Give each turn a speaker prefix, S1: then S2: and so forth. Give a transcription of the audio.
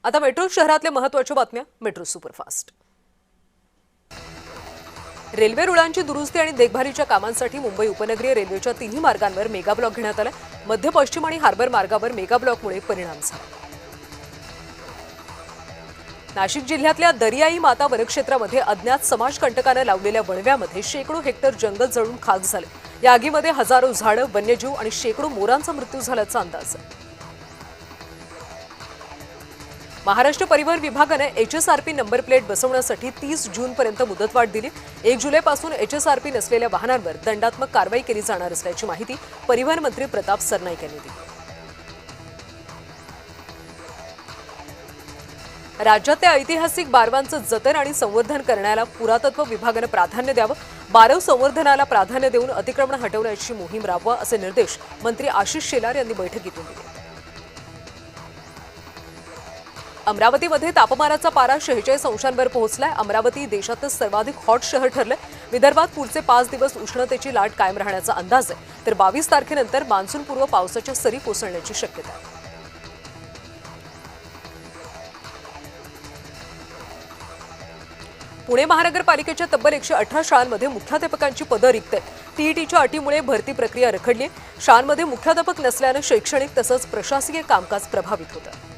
S1: आता मेट्रो शहरातल्या महत्त्वाच्या बातम्या मेट्रो सुपरफास्ट। रेल्वे रुळांची दुरुस्ती आणि देखभालीच्या कामांसाठी मुंबई उपनगरीय रेल्वेच्या तिन्ही मार्गांवर मेगा ब्लॉक घेण्यात आला। मध्य पश्चिम आणि हार्बर मार्गावर मेगा ब्लॉकमुळे परिणाम झाला। नाशिक जिल्ह्यातल्या दरियाई माता वनक्षेत्रामध्ये अज्ञात समाजकंटकाने लावलेल्या वणव्यामध्ये शेकडो हेक्टर जंगल जळून खाक झाले। या आगीमध्ये हजारो झाडं, वन्यजीव आणि शेकडो मोरांचा मृत्यू झाल्याचा अंदाज आहे। महाराष्ट्र परिवहन विभागाने एचएसआरपी नंबर प्लेट बसवण्यासाठी 30 जूनपर्यंत मुदतवाढ दिली। 1 जुलैपासून एचएसआरपी नसलेल्या वाहनांवर दंडात्मक कारवाई केली जाणार असल्याची माहिती परिवहन मंत्री प्रताप सरनाईक यांनी दिली। राज्यातल्या ऐतिहासिक बारवांचं जतन आणि संवर्धन करण्याला पुरातत्व विभागाने प्राधान्य द्यावं। बारव संवर्धनाला प्राधान्य देऊन अतिक्रमण हटवण्याची मोहीम राबवा असे निर्देश मंत्री आशिष शेलार यांनी बैठकीतून दिले। अमरावतीमध्ये तापमानाचा पारा 46 अंशांवर पोहोचलाय। अमरावती देशातलं सर्वाधिक हॉट शहर ठरलंय। विदर्भात पुढचे 5 दिवस उष्णतेची लाट कायम राहण्याचा अंदाज आहे, तर 22 तारखेनंतर मान्सूनपूर्व पावसाच्या सरी कोसळण्याची शक्यता आहे। पुणे महानगरपालिकेच्या तब्बल 118 शाळांमध्ये मुख्याध्यापकांची पदं रिक्त आहेत। टीईटीच्या अटीमुळे भरती प्रक्रिया रखडली आहे। शाळांमध्ये मुख्याध्यापक नसल्याने शैक्षणिक तसंच प्रशासकीय कामकाज प्रभावित होतं।